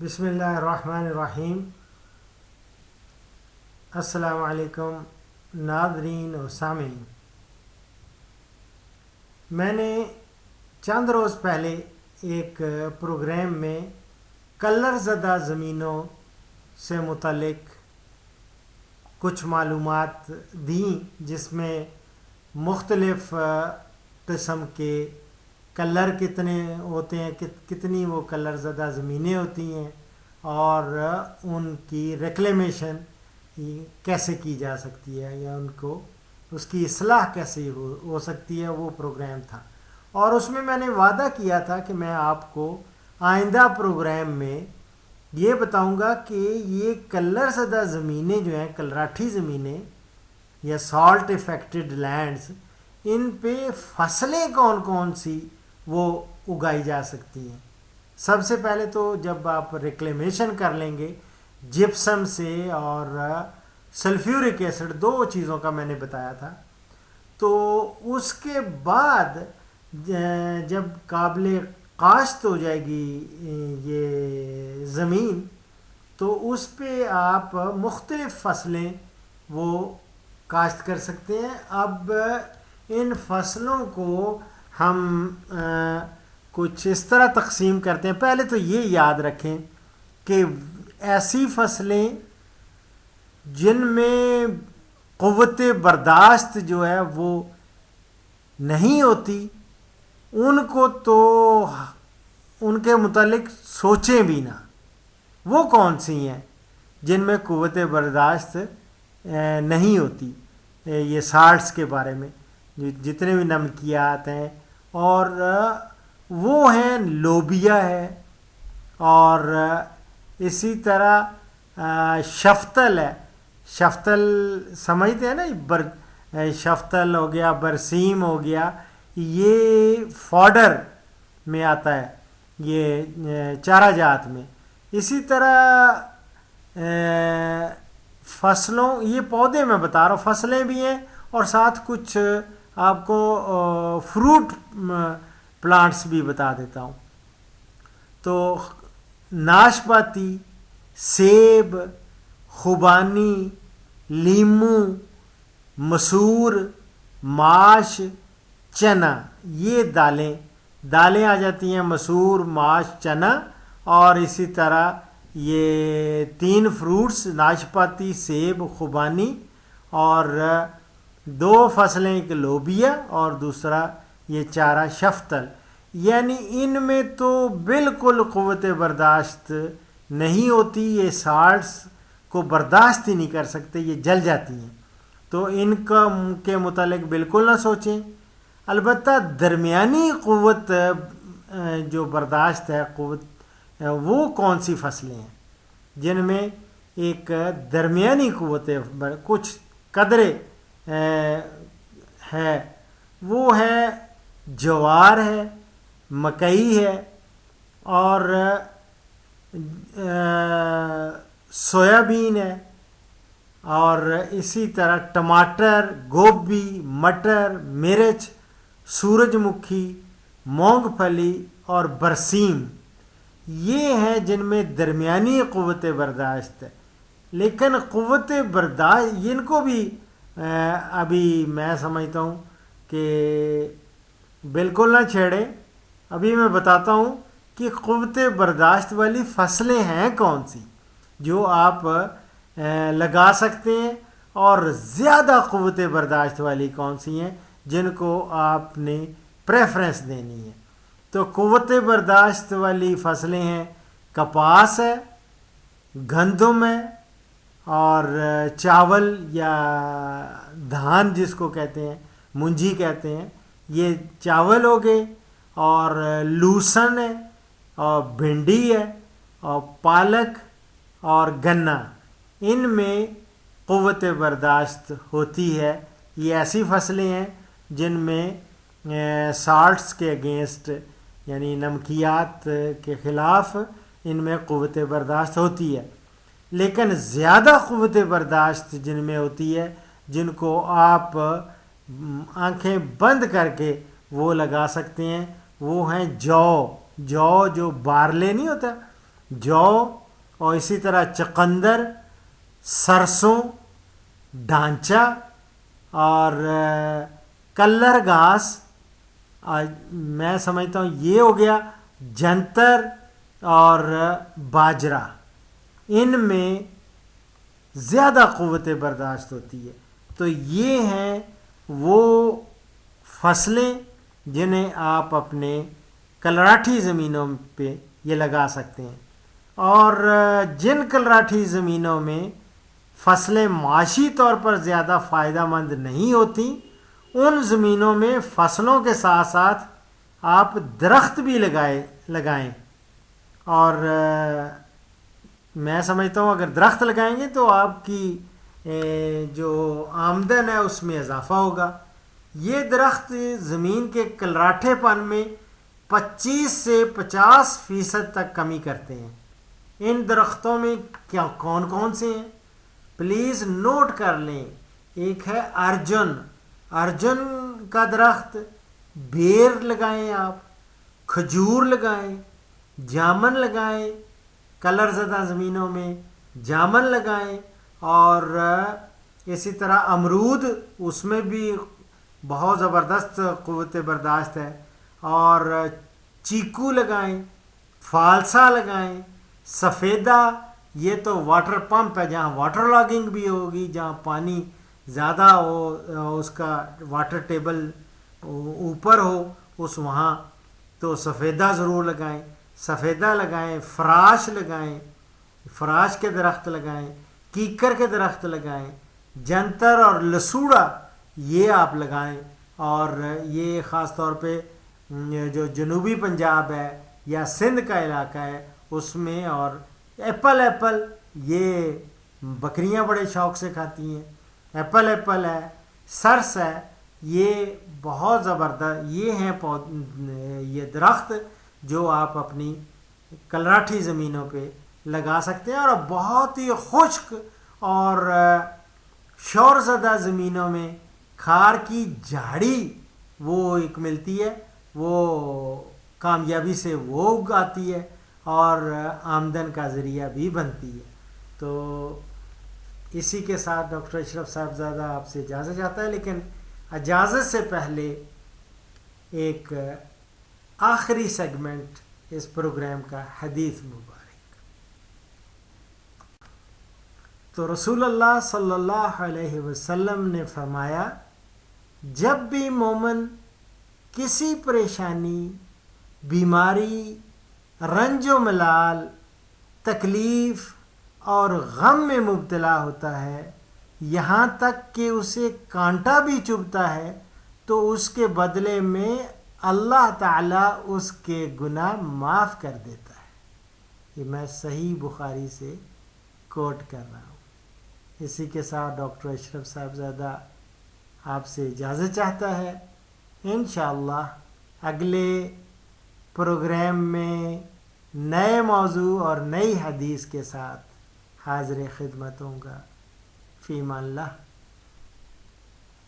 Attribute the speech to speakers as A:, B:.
A: بسم اللہ الرحمن الرحیم۔ السلام علیکم ناظرین و سامعین۔ میں نے چند روز پہلے ایک پروگرام میں کلر زدہ زمینوں سے متعلق کچھ معلومات دیں، جس میں مختلف قسم کے کلر کتنے ہوتے ہیں، کتنی وہ کلر زدہ زمینیں ہوتی ہیں اور ان کی ریکلیمیشن کیسے کی جا سکتی ہے یا ان کو اس کی اصلاح کیسے ہو سکتی ہے، وہ پروگرام تھا۔ اور اس میں نے وعدہ کیا تھا کہ میں آپ کو آئندہ پروگرام میں یہ بتاؤں گا کہ یہ کلر زدہ زمینیں جو ہیں، کلراٹھی زمینیں یا سالٹ افیکٹڈ لینڈز، ان پہ فصلیں کون کون سی وہ اگائی جا سکتی ہیں۔ سب سے پہلے تو جب آپ ریکلیمیشن کر لیں گے جپسم سے اور سلفیورک ایسڈ، دو چیزوں کا میں نے بتایا تھا، تو اس کے بعد جب قابل کاشت ہو جائے گی یہ زمین، تو اس پہ آپ مختلف فصلیں وہ کاشت کر سکتے ہیں۔ اب ان فصلوں کو ہم کچھ اس طرح تقسیم کرتے ہیں۔ پہلے تو یہ یاد رکھیں کہ ایسی فصلیں جن میں قوت برداشت جو ہے وہ نہیں ہوتی، ان کو تو ان کے متعلق سوچیں بھی نہ۔ وہ کون سی ہیں جن میں قوت برداشت نہیں ہوتی؟ یہ سالٹس کے بارے میں جتنے بھی نمکیات ہیں، اور وہ ہیں لوبیا ہے، اور اسی طرح شفتل ہے۔ شفتل سمجھتے ہیں نا، شفتل ہو گیا، برسیم ہو گیا، یہ فوڈر میں آتا ہے، یہ چارہ جات میں۔ اسی طرح فصلوں، یہ پودے میں بتا رہا ہوں، فصلیں بھی ہیں اور ساتھ کچھ آپ کو فروٹ پلانٹس بھی بتا دیتا ہوں۔ تو ناشپاتی، سیب، خوبانی، لیمو، مسور، ماش، چنا، یہ دالیں آ جاتی ہیں، مسور، ماش، چنا، اور اسی طرح یہ تین فروٹس، ناشپاتی، سیب، خوبانی، اور دو فصلیں، ایک لوبیا اور دوسرا یہ چارہ شفتل۔ یعنی ان میں تو بالکل قوت برداشت نہیں ہوتی، یہ سالٹس کو برداشت ہی نہیں کر سکتے، یہ جل جاتی ہیں، تو ان کے متعلق بالکل نہ سوچیں۔ البتہ درمیانی قوت جو برداشت ہے، وہ کون سی فصلیں ہیں جن میں ایک درمیانی قوت کچھ قدرے ہے؟ وہ ہے جوار ہے، مکئی ہے، اور سویابین ہے، اور اسی طرح ٹماٹر، گوبھی، مٹر، مرچ، سورج مکھی، مونگ پھلی اور برسیم، یہ ہیں جن میں درمیانی قوت برداشت ہے۔ لیکن قوت برداشت ان کو بھی ابھی میں سمجھتا ہوں کہ بالکل نہ چھیڑیں۔ ابھی میں بتاتا ہوں کہ قوت برداشت والی فصلیں ہیں کون سی جو آپ لگا سکتے ہیں، اور زیادہ قوت برداشت والی کون سی ہیں جن کو آپ نے پریفرنس دینی ہے۔ تو قوت برداشت والی فصلیں ہیں، کپاس ہے، گندم ہے، اور چاول یا دھان جس کو کہتے ہیں، منجی کہتے ہیں، یہ چاول ہو گئے، اور لوسن ہے، اور بھنڈی ہے، اور پالک اور گنا، ان میں قوت برداشت ہوتی ہے۔ یہ ایسی فصلیں ہیں جن میں سالٹس کے اگینسٹ، یعنی نمکیات کے خلاف، ان میں قوت برداشت ہوتی ہے۔ لیکن زیادہ قوت برداشت جن میں ہوتی ہے، جن کو آپ آنکھیں بند کر کے وہ لگا سکتے ہیں، وہ ہیں جو بارلے نہیں ہوتا، جو اور اسی طرح چقندر، سرسوں، ڈھانچہ اور کلر گھاس، میں سمجھتا ہوں یہ ہو گیا، جنتر اور باجرہ، ان میں زیادہ قوت برداشت ہوتی ہے۔ تو یہ ہیں وہ فصلیں جنہیں آپ اپنے کلراٹھی زمینوں پہ یہ لگا سکتے ہیں، اور جن کلراٹھی زمینوں میں فصلیں معاشی طور پر زیادہ فائدہ مند نہیں ہوتی، ان زمینوں میں فصلوں کے ساتھ ساتھ آپ درخت بھی لگائیں، اور میں سمجھتا ہوں اگر درخت لگائیں گے تو آپ کی جو آمدن ہے اس میں اضافہ ہوگا۔ یہ درخت زمین کے کلراٹھے پن میں 25 سے 50% تک کمی کرتے ہیں۔ ان درختوں میں کیا کون کون سے ہیں پلیز نوٹ کر لیں۔ ایک ہے ارجن کا درخت، بیر لگائیں، آپ کھجور لگائیں، جامن لگائیں، کلر زدہ زمینوں میں جامن لگائیں، اور اسی طرح امرود، اس میں بھی بہت زبردست قوت برداشت ہے، اور چیکو لگائیں، فالسا لگائیں، سفیدہ، یہ تو واٹر پمپ ہے، جہاں واٹر لاگنگ بھی ہوگی، جہاں پانی زیادہ ہو، اس کا واٹر ٹیبل اوپر ہو، وہاں تو سفیدہ ضرور لگائیں، سفیدہ لگائیں، فراش لگائیں، فراش کے درخت لگائیں، کیکر کے درخت لگائیں، جنتر اور لسوڑا یہ آپ لگائیں، اور یہ خاص طور پہ جو جنوبی پنجاب ہے یا سندھ کا علاقہ ہے اس میں، اور ایپل یہ بکریاں بڑے شوق سے کھاتی ہیں، ایپل ہے، سرس ہے، یہ بہت زبردست، یہ ہیں یہ درخت جو آپ اپنی کلراٹھی زمینوں پہ لگا سکتے ہیں، اور بہت ہی خشک اور شور زدہ زمینوں میں کھار کی جھاڑی وہ ایک ملتی ہے، وہ کامیابی سے وہ اگاتی ہے اور آمدن کا ذریعہ بھی بنتی ہے۔ تو اسی کے ساتھ ڈاکٹر اشرف صاحبزادہ آپ سے اجازت چاہتا ہے، لیکن اجازت سے پہلے ایک آخری سیگمنٹ اس پروگرام کا، حدیث مبارک۔ تو رسول اللہ صلی اللہ علیہ وسلم نے فرمایا، جب بھی مومن کسی پریشانی، بیماری، رنج و ملال، تکلیف اور غم میں مبتلا ہوتا ہے، یہاں تک کہ اسے کانٹا بھی چبھتا ہے، تو اس کے بدلے میں اللہ تعالیٰ اس کے گناہ معاف کر دیتا ہے۔ یہ میں صحیح بخاری سے کوٹ کر رہا ہوں۔ اسی کے ساتھ ڈاکٹر اشرف صاحبزادہ آپ سے اجازت چاہتا ہے، انشاءاللہ اگلے پروگرام میں نئے موضوع اور نئی حدیث کے ساتھ حاضر خدمت ہوں گا۔ فی امان اللہ۔